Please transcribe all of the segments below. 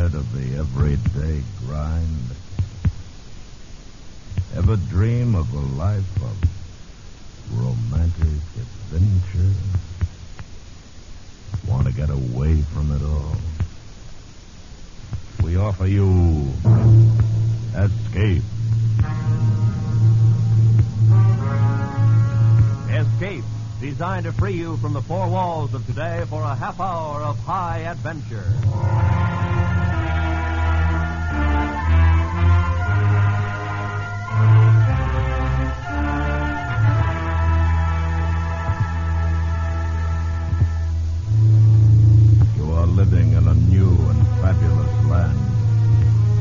tired of the everyday grind? Ever dream of a life of romantic adventure? Want to get away from it all? We offer you Escape. Escape, designed to free you from the four walls of today for a half hour of high adventure. You are living in a new and fabulous land,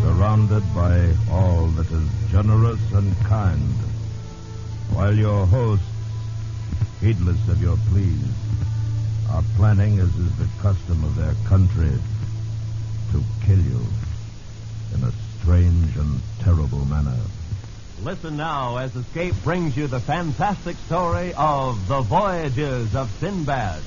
surrounded by all that is generous and kind, while your hosts, heedless of your pleas, are planning, as is the custom of their country, to kill you in a strange and terrible manner. Listen now as Escape brings you the fantastic story of the Voyages of Sinbad.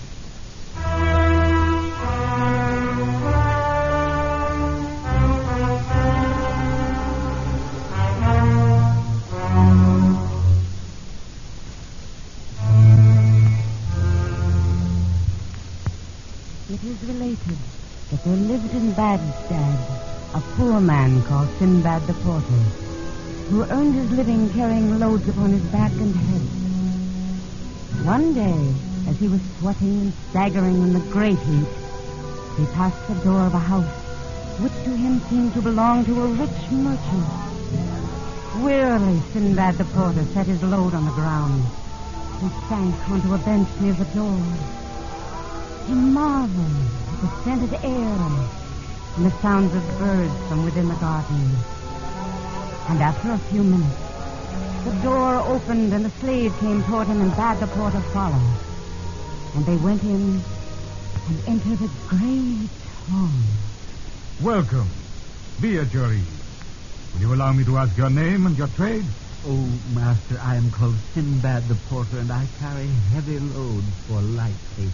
It is related that there lived in Baghdad a poor man called Sinbad the Porter, who earned his living carrying loads upon his back and head. One day, as he was sweating and staggering in the great heat, he passed the door of a house which to him seemed to belong to a rich merchant. Wearily, Sinbad the Porter set his load on the ground and sank onto a bench near the door. He marveled at the scented air and the sounds of birds from within the garden. And after a few minutes, the door opened and a slave came toward him and bade the porter follow. And they went in and entered a great hall. Welcome. Be at your ease. Will you allow me to ask your name and your trade? Oh, master, I am called Sinbad the Porter, and I carry heavy loads for light saving.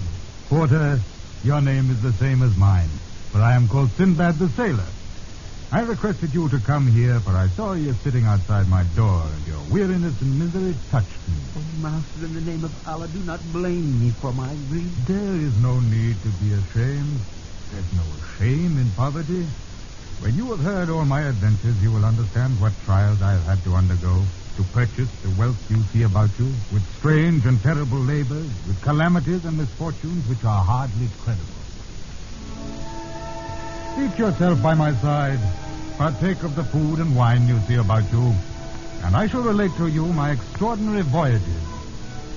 Porter, your name is the same as mine, for I am called Sinbad the Sailor. I requested you to come here, for I saw you sitting outside my door, and your weariness and misery touched me. Oh, master, in the name of Allah, do not blame me for my grief. There is no need to be ashamed. There's no shame in poverty. When you have heard all my adventures, you will understand what trials I have had to undergo to purchase the wealth you see about you, with strange and terrible labors, with calamities and misfortunes which are hardly credible. Seat yourself by my side, partake of the food and wine you see about you, and I shall relate to you my extraordinary voyages.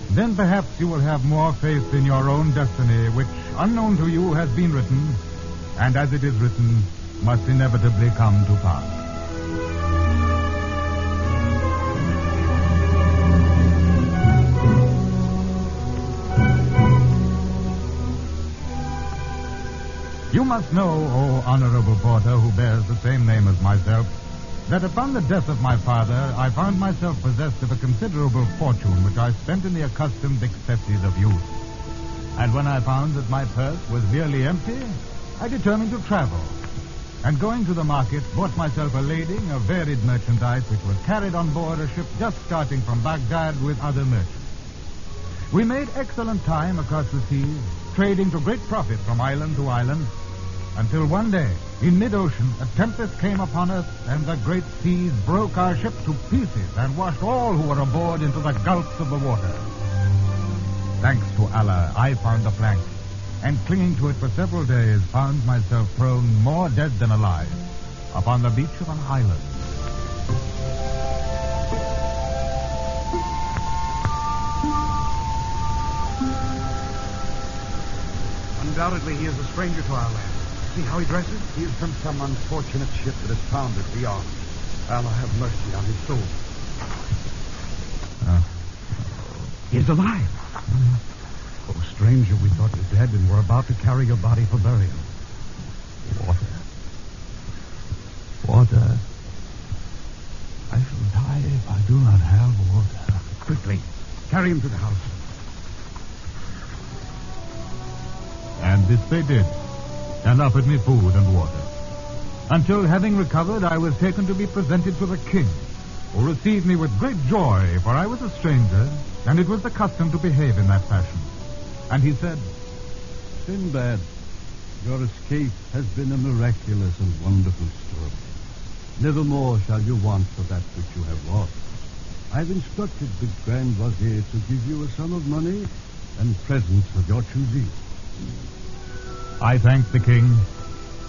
Then perhaps you will have more faith in your own destiny, which, unknown to you, has been written, and as it is written, must inevitably come to pass. You must know, O honorable porter, who bears the same name as myself, that upon the death of my father, I found myself possessed of a considerable fortune which I spent in the accustomed excesses of youth. And when I found that my purse was nearly empty, I determined to travel. And going to the market, bought myself a lading of varied merchandise which was carried on board a ship just starting from Baghdad with other merchants. We made excellent time across the seas, trading to great profit from island to island, until one day, in mid-ocean, a tempest came upon us, and the great seas broke our ship to pieces and washed all who were aboard into the gulfs of the water. Thanks to Allah, I found the plank, and clinging to it for several days, found myself thrown more dead than alive upon the beach of an island. Undoubtedly, he is a stranger to our land. See how he dresses? He is from some unfortunate ship that has foundered beyond. Allah have mercy on his soul. He is alive. Oh, stranger, we thought you dead and were about to carry your body for burial. Water. I shall die if I do not have water. Quickly, carry him to the house. And this they did, and offered me food and water. until, having recovered, I was taken to be presented to the king, who received me with great joy, for I was a stranger, and it was the custom to behave in that fashion. And he said, Sinbad, your escape has been a miraculous and wonderful story. Nevermore shall you want for that which you have lost. I've instructed the Grand Vizier to give you a sum of money and presents of your choosing. I thanked the king,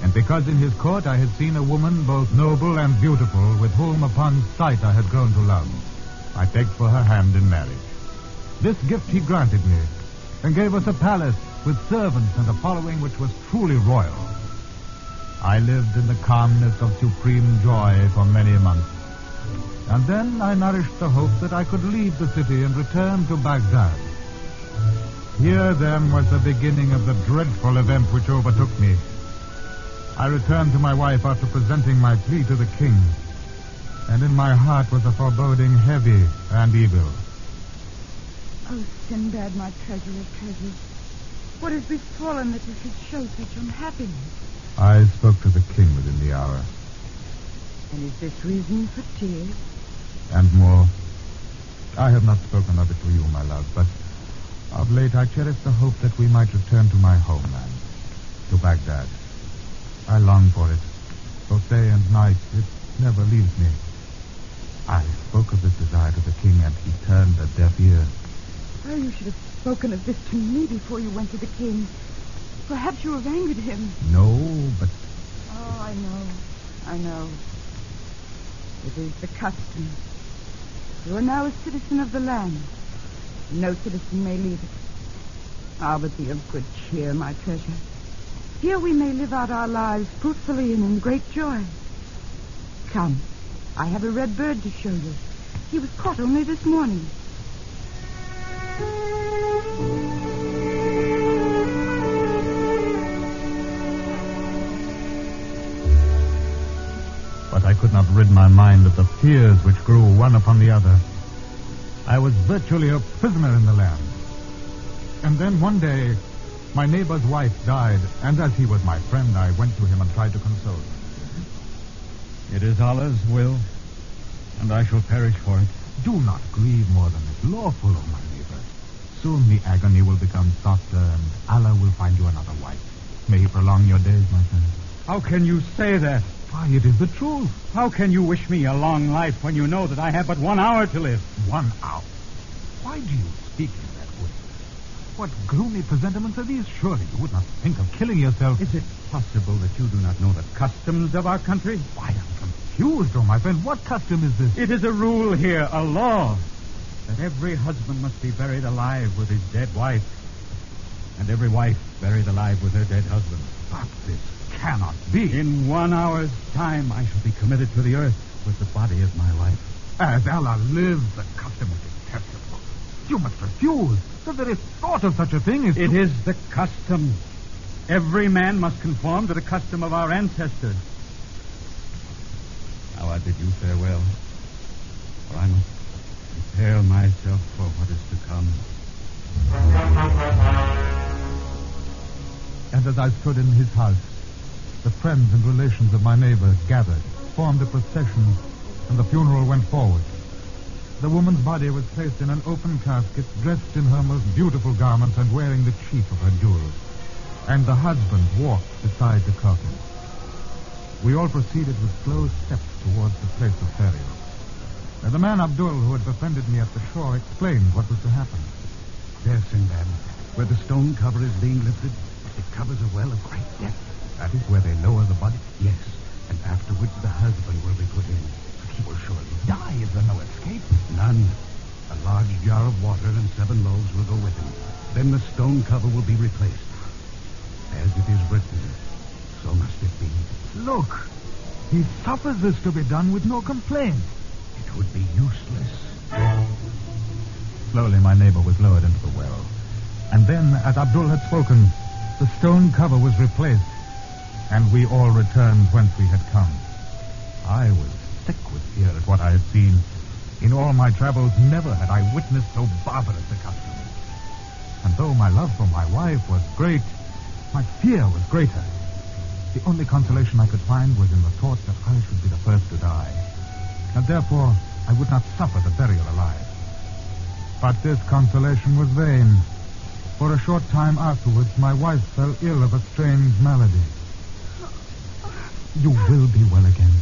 and because in his court I had seen a woman both noble and beautiful, with whom upon sight I had grown to love, I begged for her hand in marriage. This gift he granted me, and gave us a palace with servants and a following which was truly royal. I lived in the calmness of supreme joy for many months. And then I nourished the hope that I could leave the city and return to Baghdad. Here, then, was the beginning of the dreadful event which overtook me. I returned to my wife after presenting my plea to the king, and in my heart was a foreboding heavy and evil. Oh, Sinbad, my treasure of treasures, what has befallen that you should show such unhappiness? I spoke to the king within the hour. And is this reason for tears? And more. I have not spoken of it to you, my love, but of late I cherished the hope that we might return to my homeland, to Baghdad. I long for it, both day and night. It never leaves me. I spoke of this desire to the king, and he turned a deaf ear. Oh, you should have spoken of this to me before you went to the king. Perhaps you have angered him. No, but... Oh, I know. It is the custom. You are now a citizen of the land. No citizen may leave it. Ah, but be of good cheer, my treasure. Here we may live out our lives fruitfully and in great joy. Come, I have a red bird to show you. He was caught only this morning. But I could not rid my mind of the fears which grew one upon the other. I was virtually a prisoner in the land. And then one day, my neighbor's wife died, and as he was my friend, I went to him and tried to console him. It is Allah's will, and I shall perish for it. Do not grieve more than is lawful, O my neighbor. Soon the agony will become softer, and Allah will find you another wife. May he prolong your days, my friend. How can you say that? Why, it is the truth. How can you wish me a long life when you know that I have but 1 hour to live? 1 hour? Why do you speak in that way? What gloomy presentiments are these? Surely you would not think of killing yourself. Is it possible that you do not know the customs of our country? Why, I'm confused, oh my friend. What custom is this? It is a rule here, a law, that every husband must be buried alive with his dead wife, and every wife buried alive with her dead husband. But this cannot be. In 1 hour's time, I shall be committed to the earth with the body of my wife. As Allah lives, the custom is detestable. You must refuse. The very thought of such a thing is... It is the custom. Every man must conform to the custom of our ancestors. Now I bid you farewell, for I must prepare myself for what is to come. And as I stood in his house, the friends and relations of my neighbor gathered, formed a procession, and the funeral went forward. The woman's body was placed in an open casket, dressed in her most beautiful garments and wearing the chief of her jewels. And the husband walked beside the coffin. We all proceeded with slow steps towards the place of burial. The man Abdul, who had befriended me at the shore, explained what was to happen. There, Sinbad, where the stone cover is being lifted, it covers a well of great depth. That is where they lower the body? Yes, and afterwards the husband will be put in. But he will surely die. Is there no escape? None. A large jar of water and 7 loaves will go with him. Then the stone cover will be replaced. As it is written, so must it be. Look, he suffers this to be done with no complaint. It would be useless. Slowly my neighbor was lowered into the well. And then, as Abdul had spoken, the stone cover was replaced, and we all returned whence we had come. I was sick with fear at what I had seen. In all my travels, never had I witnessed so barbarous a custom. And though my love for my wife was great, my fear was greater. The only consolation I could find was in the thought that I should be the first to die, and therefore I would not suffer the burial alive. But this consolation was vain. For a short time afterwards, my wife fell ill of a strange malady. You will be well again.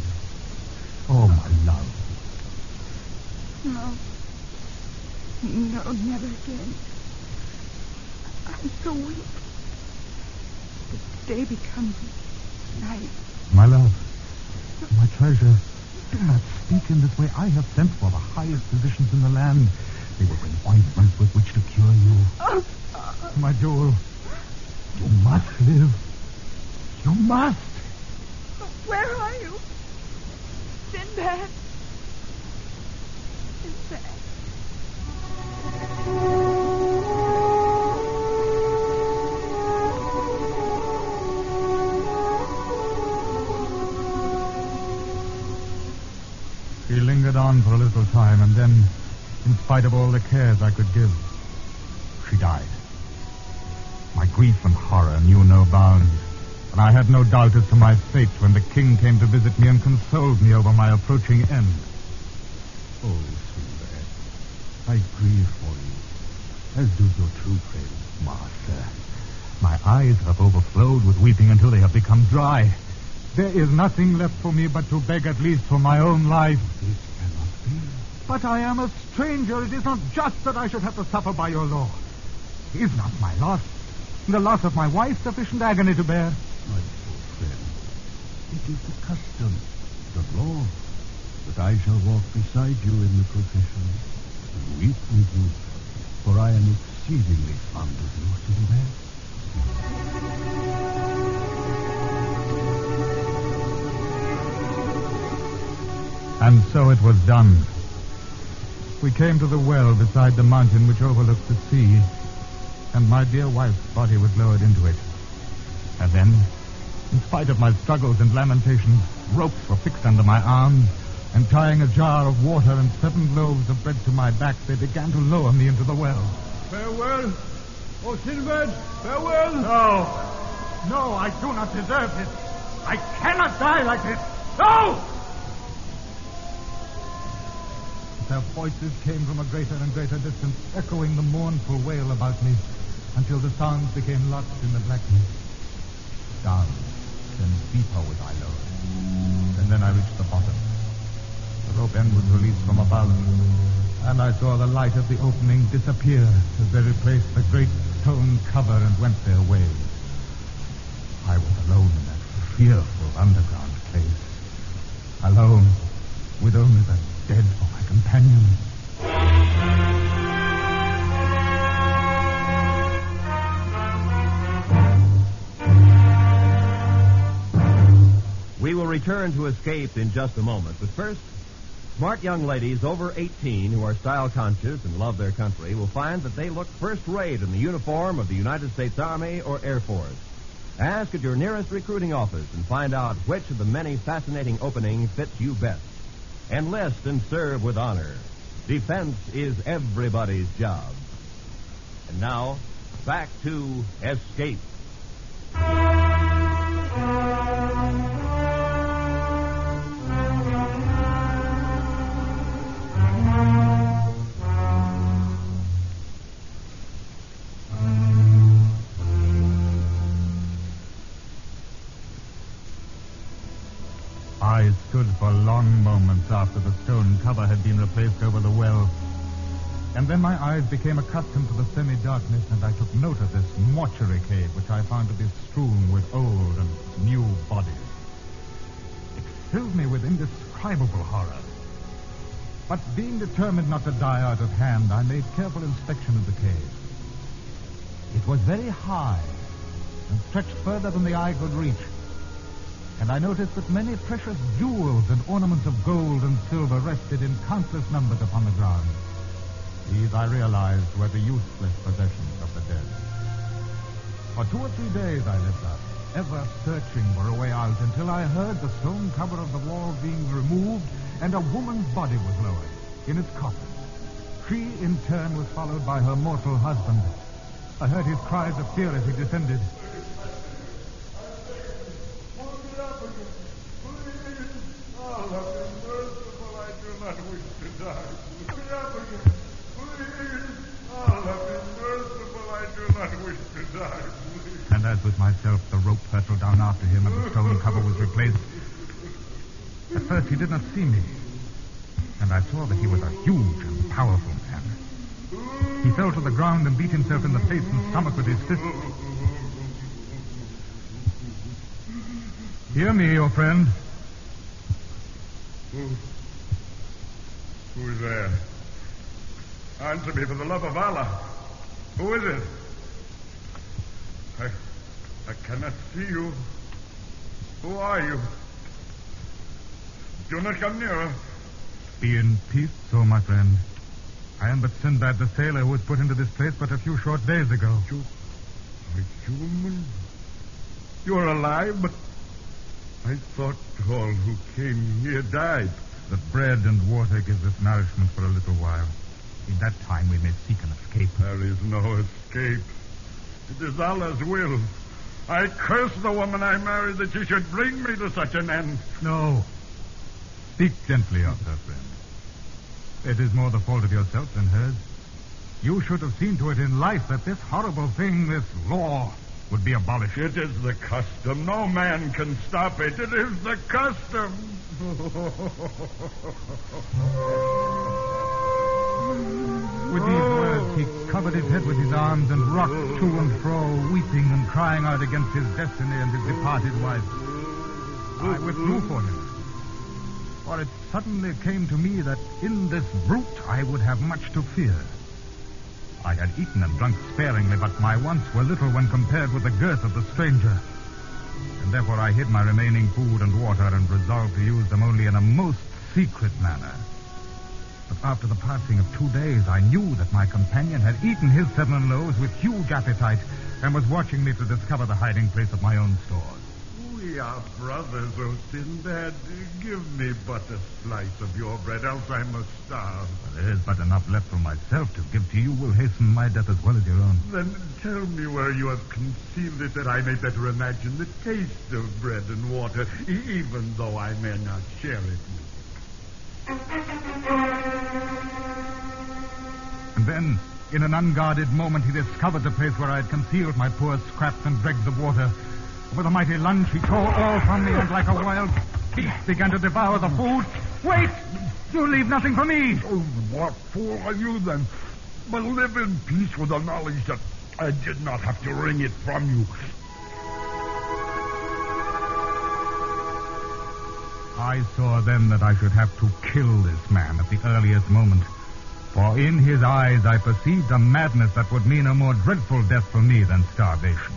Oh, my love. No. No, never again. I'm so weak. The day becomes night. My love, my treasure, do not speak in this way. I have sent for the highest physicians in the land. They will bring ointments with which to cure you. My jewel, you must live. You must. Where are you? Sinbad. Sinbad. She lingered on for a little time, and then, in spite of all the cares I could give, she died. My grief and horror knew no bounds, and I had no doubt as to my fate when the king came to visit me and consoled me over my approaching end. Oh, Sinbad, I grieve for you, as do your true friends. Master, my eyes have overflowed with weeping until they have become dry. There is nothing left for me but to beg at least for my own life. This cannot be. But I am a stranger. It is not just that I should have to suffer by your law. Is not my loss, the loss of my wife, sufficient agony to bear? My poor friend, it is the custom, the law, that I shall walk beside you in the procession and weep with you, for I am exceedingly fond of you, Sinbad. And so it was done. We came to the well beside the mountain which overlooked the sea, and my dear wife's body was lowered into it. And then, in spite of my struggles and lamentations, ropes were fixed under my arms, and tying a jar of water and 7 loaves of bread to my back, they began to lower me into the well. Farewell. Oh, Sinbad, farewell. No, I do not deserve this. I cannot die like this. No! Their voices came from a greater and greater distance, echoing the mournful wail about me, until the sounds became lost in the blackness. Down, then deeper was I lowered. And then I reached the bottom. The rope end was released from above, and I saw the light of the opening disappear as they replaced the great stone cover and went their ways. I was alone in that fearful underground place. Alone, with only the dead for my companion. We will return to Escape in just a moment, but first, smart young ladies over 18 who are style conscious and love their country will find that they look first-rate in the uniform of the United States Army or Air Force. Ask at your nearest recruiting office and find out which of the many fascinating openings fits you best. Enlist and serve with honor. Defense is everybody's job. And now, back to Escape. I stood for long moments after the stone cover had been replaced over the well. And then my eyes became accustomed to the semi-darkness, and I took note of this mortuary cave, which I found to be strewn with old and new bodies. It filled me with indescribable horror. But being determined not to die out of hand, I made careful inspection of the cave. It was very high and stretched further than the eye could reach. And I noticed that many precious jewels and ornaments of gold and silver rested in countless numbers upon the ground. These, I realized, were the useless possessions of the dead. For 2 or 3 days I lived thus, ever searching for a way out, until I heard the stone cover of the wall being removed, and a woman's body was lowered in its coffin. She, in turn, was followed by her mortal husband. I heard his cries of fear as he descended. myself, the rope hurtled down after him and the stone cover was replaced. At first he did not see me, and I saw that he was a huge and powerful man. He fell to the ground and beat himself in the face and stomach with his fist. Hear me, your friend. Who's there? Answer me for the love of Allah. Who is it? I cannot see you. Who are you? Do not come nearer. Be in peace, so my friend. I am but Sinbad the sailor who was put into this place but a few short days ago. You are human? You are alive, but I thought all who came here died. The bread and water gives us nourishment for a little while. In that time we may seek an escape. There is no escape. It is Allah's will. I curse the woman I married that she should bring me to such an end. No. Speak gently of her, friend. It is more the fault of yourself than hers. You should have seen to it in life that this horrible thing, this law, would be abolished. It is the custom. No man can stop it. It is the custom. With these words, he covered his head with his arms and rocked to and fro, weeping and crying out against his destiny and his departed wife. I withdrew for him, for it suddenly came to me that in this brute I would have much to fear. I had eaten and drunk sparingly, but my wants were little when compared with the girth of the stranger. And therefore I hid my remaining food and water and resolved to use them only in a most secret manner. But after the passing of 2 days, I knew that my companion had eaten his 7 loaves with huge appetite and was watching me to discover the hiding place of my own stores. We are brothers, O Sinbad. Give me but a slice of your bread, else I must starve. There is but enough left for myself to give to you will hasten my death as well as your own. Then tell me where you have concealed it, that I may better imagine the taste of bread and water, even though I may not share it with you. And then, in an unguarded moment, he discovered the place where I had concealed my poor scraps and dregs of water. With a mighty lunge, he tore all from me and like a wild beast began to devour the food. Wait! You leave nothing for me! Oh, what fool are you, then? But live in peace with the knowledge that I did not have to wring it from you. I saw then that I should have to kill this man at the earliest moment. For in his eyes I perceived a madness that would mean a more dreadful death for me than starvation.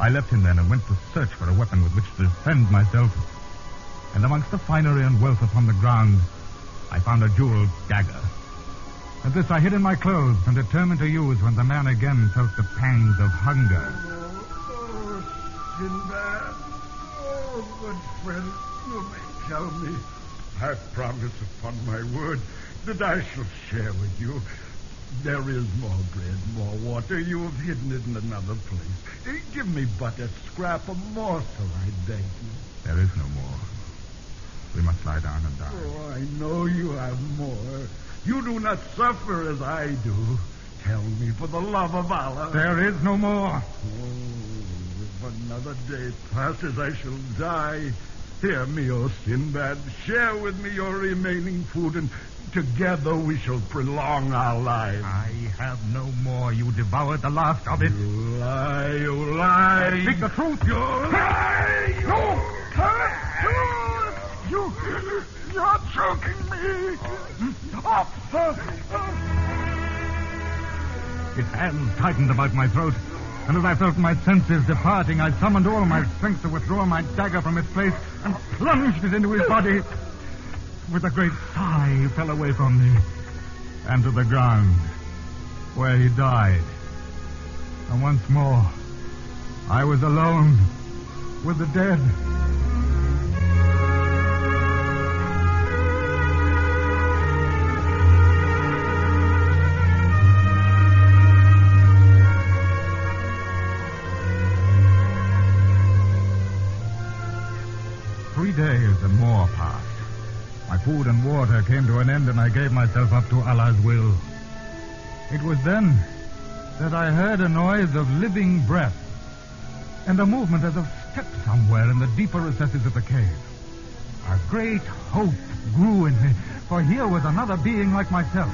I left him then and went to search for a weapon with which to defend myself. And amongst the finery and wealth upon the ground, I found a jeweled dagger. And this I hid in my clothes and determined to use when the man again felt the pangs of hunger. Oh, Sinbad. Oh, good friend, you may tell me. I promise upon my word that I shall share with you. There is more bread, more water. You have hidden it in another place. Give me but a scrap, a morsel, I beg you. There is no more. We must lie down and die. Oh, I know you have more. You do not suffer as I do. Tell me, for the love of Allah. There is no more. Oh, if another day passes, I shall die. Hear me, O Sinbad. Share with me your remaining food, and together we shall prolong our lives. I have no more. You devoured the last of it. You lie, you lie. Speak the truth. You lie. You're choking me. His hands tightened about my throat, and as I felt my senses departing, I summoned all my strength to withdraw my dagger from its place and plunged it into his body. With a great sigh, he fell away from me and to the ground, where he died. And once more, I was alone with the dead. 3 days and more passed. My food and water came to an end, and I gave myself up to Allah's will. It was then that I heard a noise of living breath and a movement as of steps somewhere in the deeper recesses of the cave. A great hope grew in me, for here was another being like myself,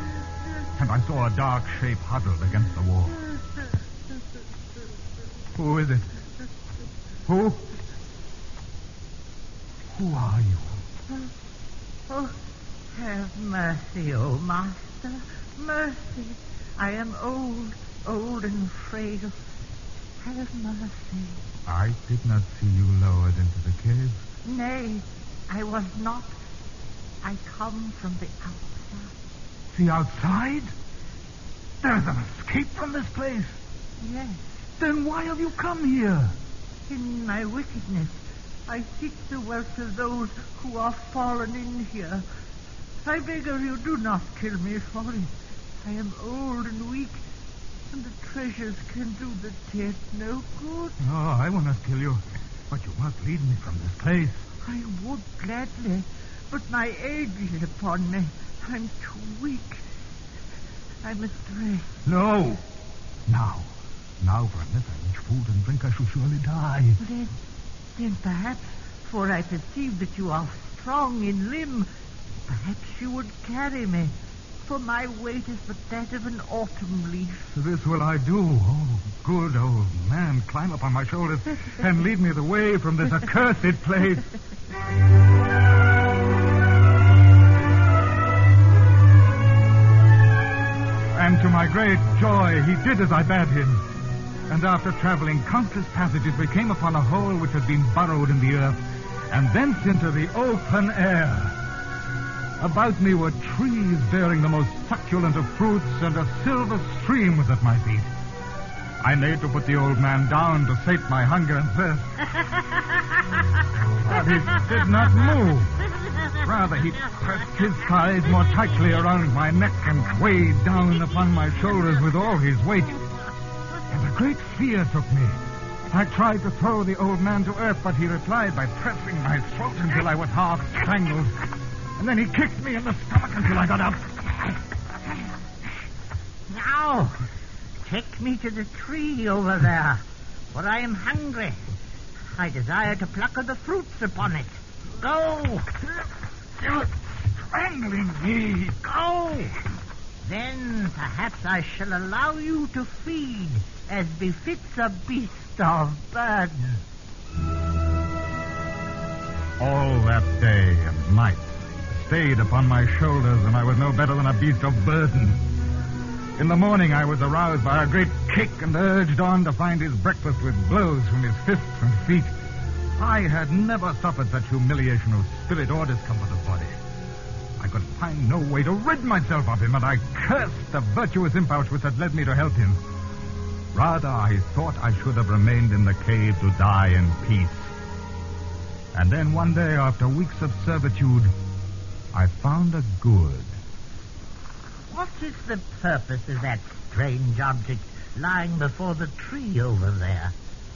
and I saw a dark shape huddled against the wall. Who is it? Who? Who are you? Oh, have mercy, O Master. Mercy. I am old and frail. Have mercy. I did not see you lowered into the cave. Nay, I was not. I come from the outside. The outside? There's an escape from this place. Yes. Then why have you come here? In my wickedness, I seek the wealth of those who are fallen in here. I beg of you, do not kill me for it. I am old and weak, and the treasures can do the dead no good. No, I will not kill you, but you must lead me from this place. I would gladly, but my age is upon me. I'm too weak. I must rest. No. Now for unless I reach food and drink, I shall surely die. Then perhaps, for I perceive that you are strong in limb, perhaps you would carry me, for my weight is but that of an autumn leaf. This will I do. Oh, good old man, climb up on my shoulders and lead me the way from this accursed place. And to my great joy, he did as I bade him. And after traveling countless passages, we came upon a hole which had been burrowed in the earth, and thence into the open air. About me were trees bearing the most succulent of fruits, and a silver stream was at my feet. I made to put the old man down to sate my hunger and thirst. But he did not move. Rather, he pressed his thighs more tightly around my neck and weighed down upon my shoulders with all his weight. And a great fear took me. I tried to throw the old man to earth, but he replied by pressing my throat until I was half strangled. And then he kicked me in the stomach until I got up. Now, take me to the tree over there, for I am hungry. I desire to pluck of the fruits upon it. Go! You're strangling me. Go! Then perhaps I shall allow you to feed as befits a beast of burden. All that day and night stayed upon my shoulders, and I was no better than a beast of burden. In the morning, I was aroused by a great kick and urged on to find his breakfast with blows from his fists and feet. I had never suffered such humiliation of spirit or discomfort of body. I could find no way to rid myself of him, and I cursed the virtuous impulse which had led me to help him. Rather, I thought I should have remained in the cave to die in peace. And then one day, after weeks of servitude, I found a good. What is the purpose of that strange object lying before the tree over there?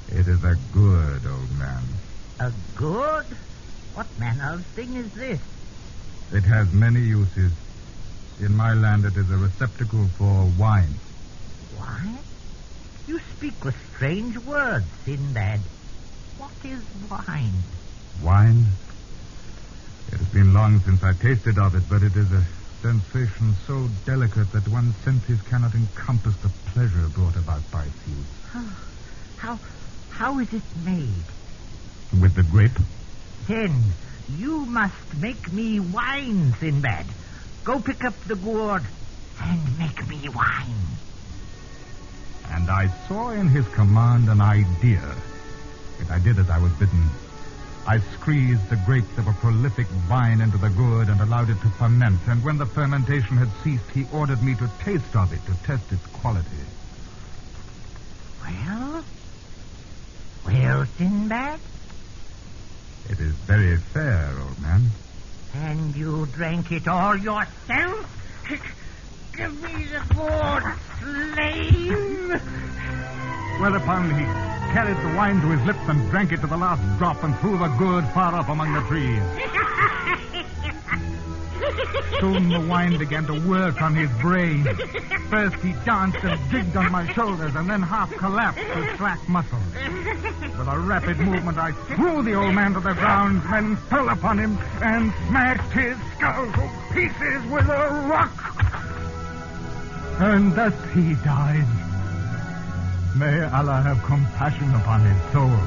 It is a good, old man. A good? What manner of thing is this? It has many uses. In my land, it is a receptacle for wine. Wine? You speak with strange words, Sinbad. What is wine? Wine? It has been long since I tasted of it, but it is a sensation so delicate that one's senses cannot encompass the pleasure brought about by its use. How is it made? With the grape? Then you must make me wine, Sinbad. Go pick up the gourd and make me wine. And I saw in his command an idea. Yet I did as I was bidden. I squeezed the grapes of a prolific vine into the gourd and allowed it to ferment, and when the fermentation had ceased, he ordered me to taste of it to test its quality. Well, Sinbad? It is very fair, old man. And you drank it all yourself? Give me the gourd, slave! Whereupon he carried the wine to his lips and drank it to the last drop and threw the gourd far up among the trees. Soon the wine began to work on his brain. First he danced and jigged on my shoulders and then half collapsed with slack muscles. With a rapid movement, I threw the old man to the ground, then fell upon him and smashed his skull to pieces with a rock. And thus he died. May Allah have compassion upon his soul.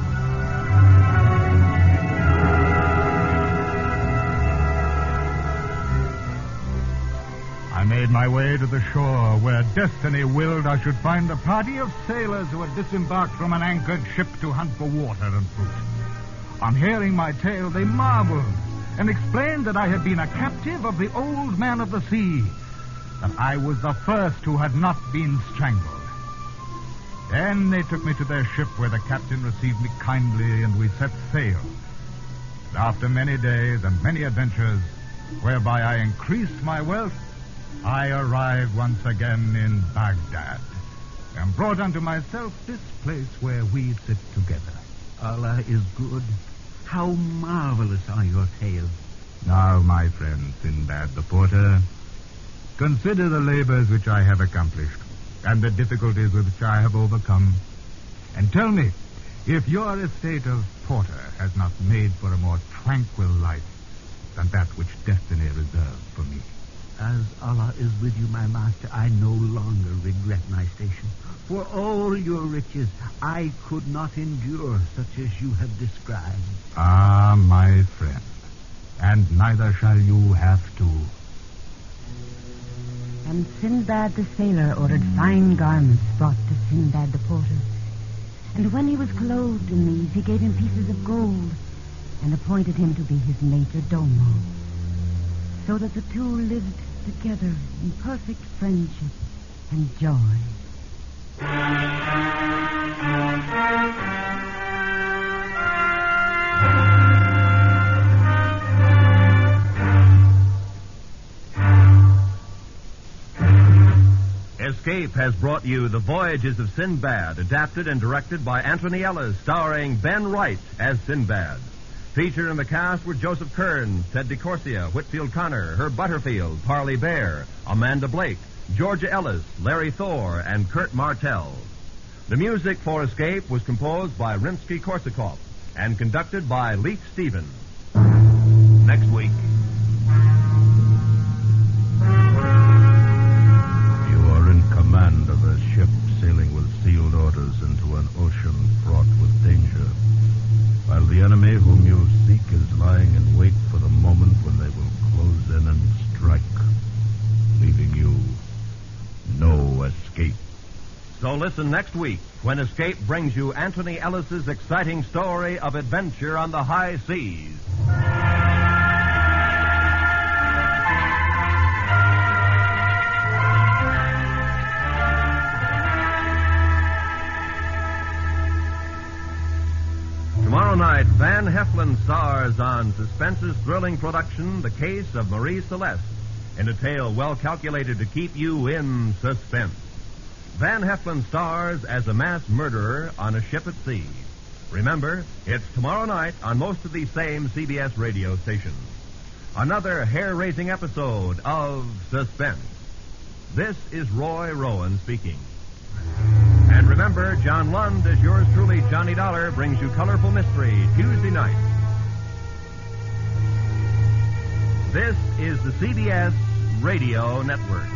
I made my way to the shore where destiny willed I should find a party of sailors who had disembarked from an anchored ship to hunt for water and fruit. On hearing my tale, they marveled and explained that I had been a captive of the old man of the sea, that I was the first who had not been strangled. Then they took me to their ship where the captain received me kindly and we set sail. And after many days and many adventures, whereby I increased my wealth, I arrived once again in Baghdad and brought unto myself this place where we sit together. Allah is good. How marvelous are your tales. Now, my friend Sinbad the porter, consider the labors which I have accomplished and the difficulties with which I have overcome, and tell me if your estate of porter has not made for a more tranquil life than that which destiny reserved for me. As Allah is with you, my master, I no longer regret my station. For all your riches, I could not endure such as you have described. Ah, my friend, and neither shall you have to. And Sinbad the sailor ordered fine garments brought to Sinbad the porter. And when he was clothed in these, he gave him pieces of gold and appointed him to be his major domo, so that the two lived together in perfect friendship and joy. Escape has brought you The Voyages of Sinbad, adapted and directed by Anthony Ellis, starring Ben Wright as Sinbad. Featured in the cast were Joseph Kearns, Ted DeCorsia, Whitfield Connor, Herb Butterfield, Parley Bear, Amanda Blake, Georgia Ellis, Larry Thor, and Kurt Martell. The music for Escape was composed by Rimsky-Korsakov and conducted by Leif Stevens. Next week. You are in command of a ship sailing with sealed orders into an ocean fraught with danger, while the enemy whom you seek is lying in wait for the moment when they will close in and strike, leaving you no escape. So listen next week when Escape brings you Anthony Ellis's exciting story of adventure on the high seas. Tomorrow night, Van Heflin stars on Suspense's thrilling production, The Case of Marie Celeste, in a tale well calculated to keep you in suspense. Van Heflin stars as a mass murderer on a ship at sea. Remember, it's tomorrow night on most of these same CBS radio stations. Another hair-raising episode of Suspense. This is Roy Rowan speaking. And remember, John Lund, as yours truly, Johnny Dollar, brings you Colorful Mystery Tuesday night. This is the CBS Radio Network.